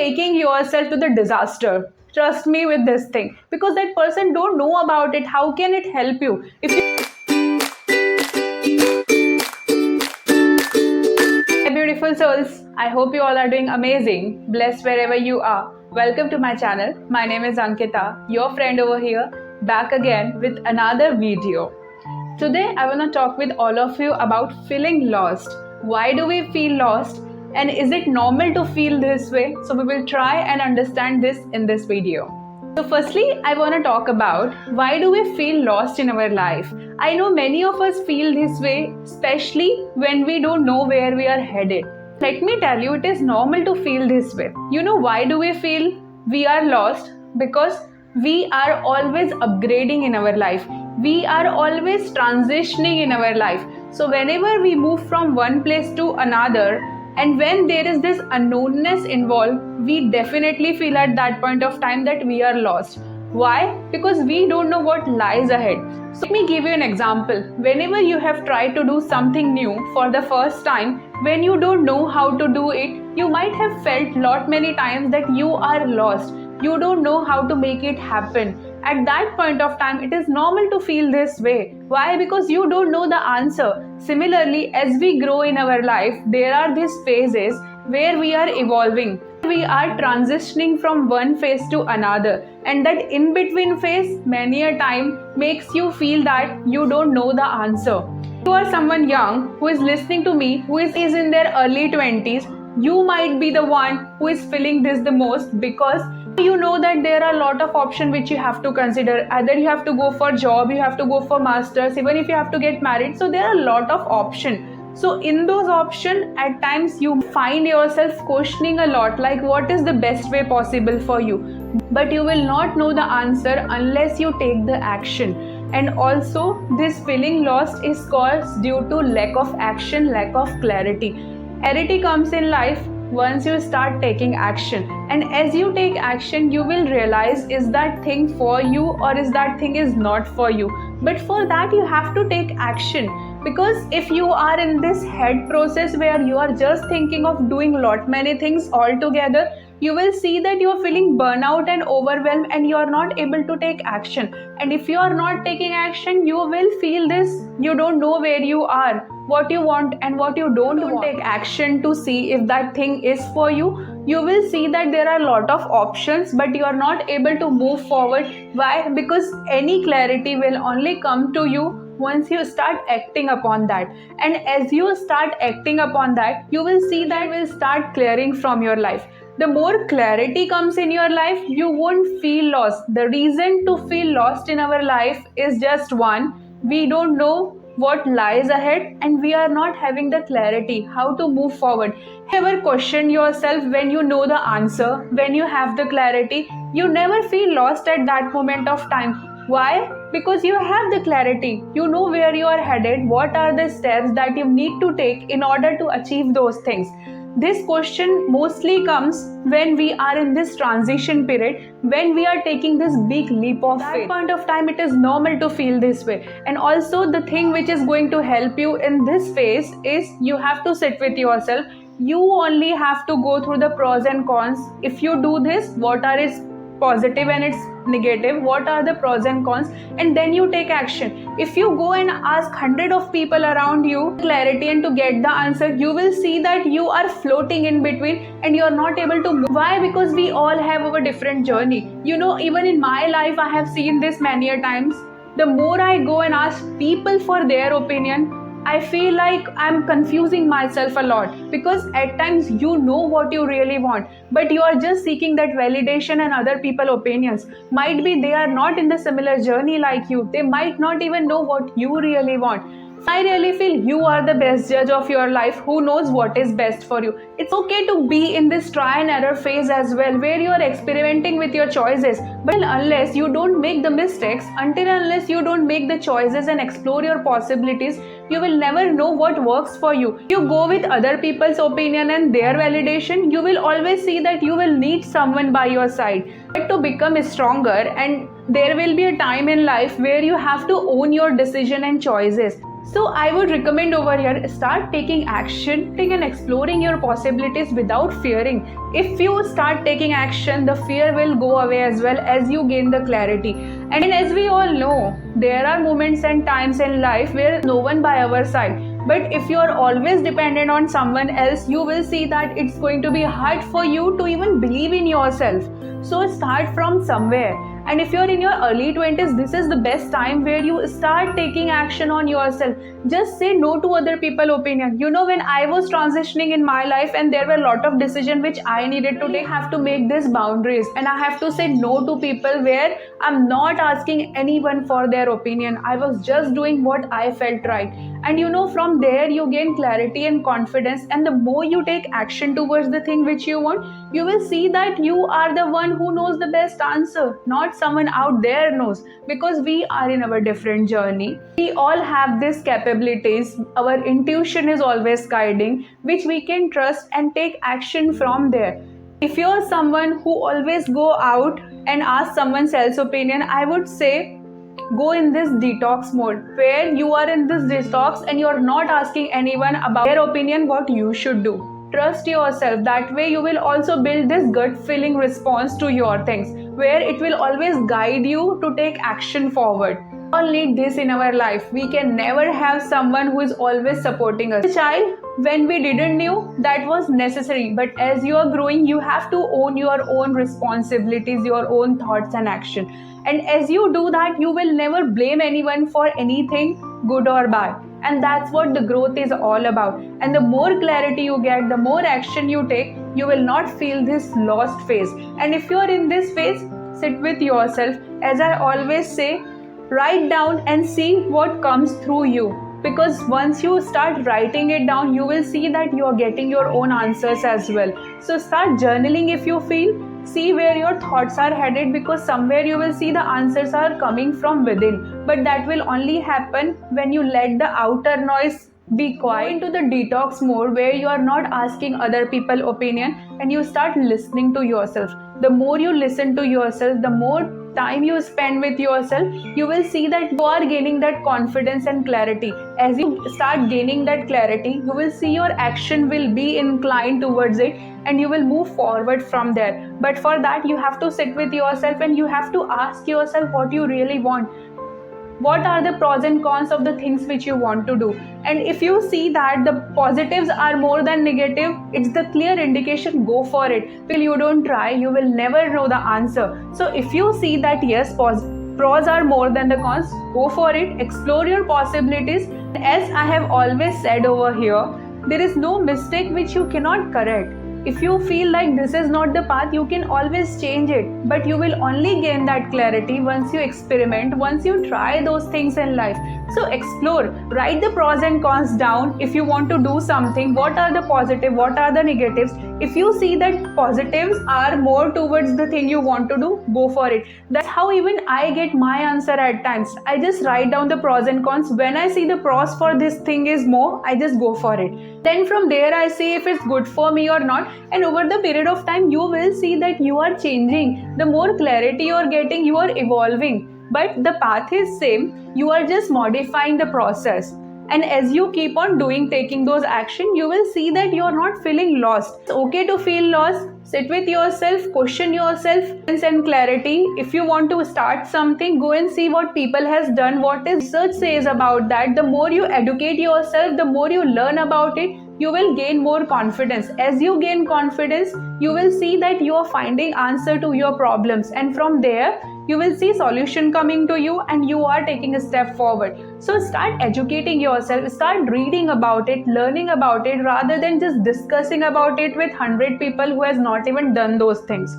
taking yourself to the disaster. Trust me with this thing, because that person don't know about it. How can it help you? Hey beautiful souls, I hope you all are doing amazing, blessed wherever you are. Welcome to my channel. My name is Ankita, your friend over here, back again with another video. Today I want to talk with all of you about feeling lost. Why do we feel lost? And is it normal to feel this way? So we will try and understand this in this video. So firstly, I want to talk about why do we feel lost in our life? I know many of us feel this way, especially when we don't know where we are headed. Let me tell you, it is normal to feel this way. You know why do we feel we are lost? Because we are always upgrading in our life. We are always transitioning in our life. So whenever we move from one place to another, and when there is this unknownness involved, we definitely feel at that point of time that we are lost. Why? Because we don't know what lies ahead. So let me give you an example. Whenever you have tried to do something new for the first time, when you don't know how to do it, you might have felt many times that you are lost. You don't know how to make it happen. At that point of time, it is normal to feel this way. Why? Because you don't know the answer. Similarly, as we grow in our life, there are these phases where we are evolving. We are transitioning from one phase to another. And that in-between phase, many a time, makes you feel that you don't know the answer. If you are someone young who is listening to me, who is in their early 20s, you might be the one who is feeling this the most, because you know that there are a lot of options which you have to consider. Either you have to go for job, you have to go for masters, even if you have to get married. So there are a lot of options. So in those options, at times you find yourself questioning a lot, like what is the best way possible for you. But you will not know the answer unless you take the action. And also this feeling lost is caused due to lack of action, lack of clarity. Clarity comes in life once you start taking action, and as you take action you will realize, is that thing for you or is that thing is not for you. But for that you have to take action, because if you are in this head process where you are just thinking of doing many things all together, you will see that you are feeling burnout and overwhelmed and you are not able to take action. And if you are not taking action, you will feel this, you don't know where you are, what you want and what you don't want. Take action to see if that thing is for you. You will see that there are a lot of options, but you are not able to move forward. Why? Because any clarity will only come to you once you start acting upon that. And as you start acting upon that, you will see that will start clearing from your life. The more clarity comes in your life, you won't feel lost. The reason to feel lost in our life is just one: we don't know what lies ahead and we are not having the clarity how to move forward. Ever question yourself when you know the answer, when you have the clarity? You never feel lost at that moment of time. Why? Because you have the clarity. You know where you are headed, what are the steps that you need to take in order to achieve those things. This question mostly comes when we are in this transition period, when we are taking this big leap of faith. At that point of time, it is normal to feel this way. And also the thing which is going to help you in this phase is you have to sit with yourself. You only have to go through the pros and cons. If you do this, what are its positive and its negative, what are the pros and cons, and then you take action. If you go and ask 100 of people around you clarity and to get the answer, you will see that you are floating in between and you are not able to move. Why? Because we all have our different journey. You know, even in my life I have seen this many a times. The more I go and ask people for their opinion, I feel like I'm confusing myself a lot, because at times you know what you really want, but you are just seeking that validation and other people's opinions. Might be they are not in the similar journey like you. They might not even know what you really want. I really feel you are the best judge of your life, who knows what is best for you. It's okay to be in this try and error phase as well, where you are experimenting with your choices. But unless you don't make the mistakes, unless you don't make the choices and explore your possibilities, you will never know what works for you. If you go with other people's opinion and their validation, you will always see that you will need someone by your side. But to become stronger, and there will be a time in life where you have to own your decision and choices. So I would recommend over here, start taking action and exploring your possibilities without fearing. If you start taking action, the fear will go away as well as you gain the clarity. And as we all know, there are moments and times in life where no one by our side. But if you are always dependent on someone else, you will see that it's going to be hard for you to even believe in yourself. So start from somewhere. And if you're in your early 20s, this is the best time where you start taking action on yourself. Just say no to other people's opinion. You know, when I was transitioning in my life and there were a lot of decisions which I needed to take, I have to make these boundaries and I have to say no to people where I'm not asking anyone for their opinion. I was just doing what I felt right. And you know, from there you gain clarity and confidence, and the more you take action towards the thing which you want, you will see that you are the one who knows the best answer, not someone out there knows, because we are in our different journey. We all have these capabilities. Our intuition is always guiding, which we can trust and take action from there. If you're someone who always go out and ask someone else's opinion, I would say go in this detox mode where you are in this detox and you're not asking anyone about their opinion what you should do. Trust yourself. That way you will also build this gut feeling response to your things where it will always guide you to take action forward. We all need this in our life. We can never have someone who is always supporting us. As a child, when we didn't knew, that was necessary. But as you are growing, you have to own your own responsibilities, your own thoughts and action. And as you do that, you will never blame anyone for anything, good or bad. And that's what the growth is all about. And the more clarity you get, the more action you take, you will not feel this lost phase. And if you're in this phase, sit with yourself. As I always say, write down and see what comes through you. Because once you start writing it down, you will see that you are getting your own answers as well. So start journaling if you feel. See where your thoughts are headed, because somewhere you will see the answers are coming from within. But that will only happen when you let the outer noise be quiet. Go into the detox mode where you are not asking other people's opinion and you start listening to yourself. The more you listen to yourself, the more time you spend with yourself, you will see that you are gaining that confidence and clarity. As you start gaining that clarity, you will see your action will be inclined towards it and you will move forward from there. But for that, you have to sit with yourself and you have to ask yourself what you really want. What are the pros and cons of the things which you want to do? And if you see that the positives are more than negative, it's the clear indication, go for it. Till you don't try, you will never know the answer. So if you see that yes, pros are more than the cons, go for it, explore your possibilities. As I have always said over here, there is no mistake which you cannot correct. If you feel like this is not the path, you can always change it. But you will only gain that clarity once you experiment, once you try those things in life. So explore, write the pros and cons down. If you want to do something, what are the positive, what are the negatives? If you see that positives are more towards the thing you want to do, go for it. That's how even I get my answer at times. I just write down the pros and cons. When I see the pros for this thing is more, I just go for it. Then from there I see if it's good for me or not. And over the period of time, you will see that you are changing. The more clarity you are getting, you are evolving. But the path is same. You are just modifying the process. And as you keep on taking those action, you will see that you are not feeling lost. It's okay to feel lost. Sit with yourself, question yourself, and clarity. If you want to start something, go and see what people has done, what is research says about that. The more you educate yourself, the more you learn about it, you will gain more confidence. As you gain confidence, you will see that you are finding answer to your problems. And from there, you will see solution coming to you and you are taking a step forward. So start educating yourself, start reading about it, learning about it, rather than just discussing about it with 100 people who has not even done those things.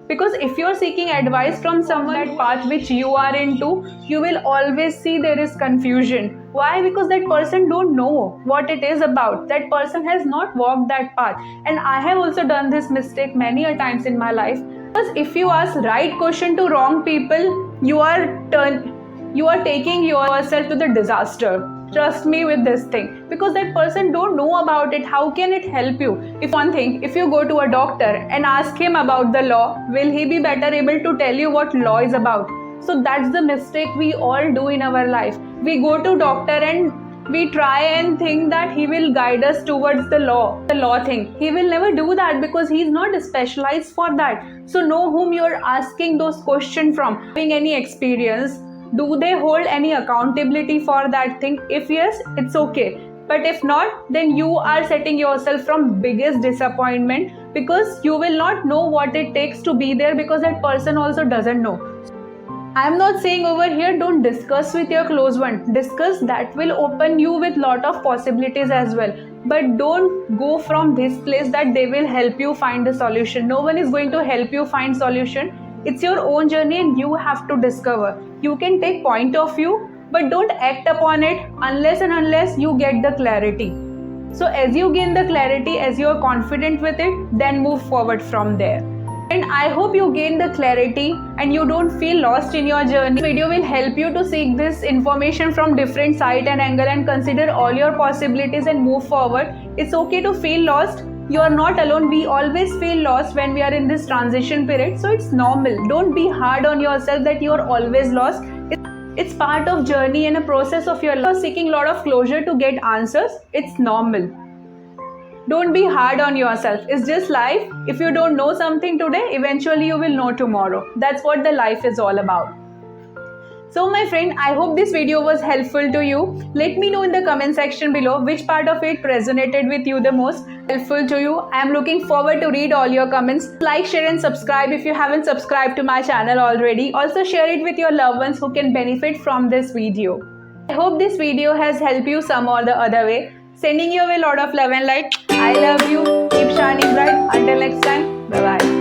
Because if you're seeking advice from someone that path which you are into, you will always see there is confusion. Why? Because that person don't know what it is about. That person has not walked that path. And I have also done this mistake many a times in my life. Because if you ask right question to wrong people, you are taking yourself to the disaster. Trust me with this thing, because that person don't know about it. How can it help you? If you go to a doctor and ask him about the law, will he be better able to tell you what law is about? So that's the mistake we all do in our life. We go to doctor and we try and think that he will guide us towards the law thing. He will never do that because he's not specialized for that. So know whom you're asking those questions from. Having any experience, do they hold any accountability for that thing? If yes, it's okay. But if not, then you are setting yourself from biggest disappointment, because you will not know what it takes to be there, because that person also doesn't know. I'm not saying over here don't discuss with your close one. Discuss, that will open you with lot of possibilities as well. But don't go from this place that they will help you find the solution. No one is going to help you find solution. It's your own journey and you have to discover. You can take point of view, but don't act upon it unless you get the clarity. So as you gain the clarity, as you are confident with it, then move forward from there. And I hope you gain the clarity and you don't feel lost in your journey. This video will help you to seek this information from different side and angle and consider all your possibilities and move forward. It's okay to feel lost. You are not alone. We always feel lost when we are in this transition period. So it's normal. Don't be hard on yourself that you are always lost. It's part of journey and a process of your life. Seeking a lot of closure to get answers. It's normal. Don't be hard on yourself. It's just life. If you don't know something today, eventually you will know tomorrow. That's what the life is all about. So my friend, I hope this video was helpful to you. Let me know in the comment section below which part of it resonated with you the most, helpful to you. I am looking forward to read all your comments. Like, share and subscribe if you haven't subscribed to my channel already. Also share it with your loved ones who can benefit from this video. I hope this video has helped you some or the other way. Sending you a lot of love and light. I love you. Keep shining bright. Until next time. Bye-bye.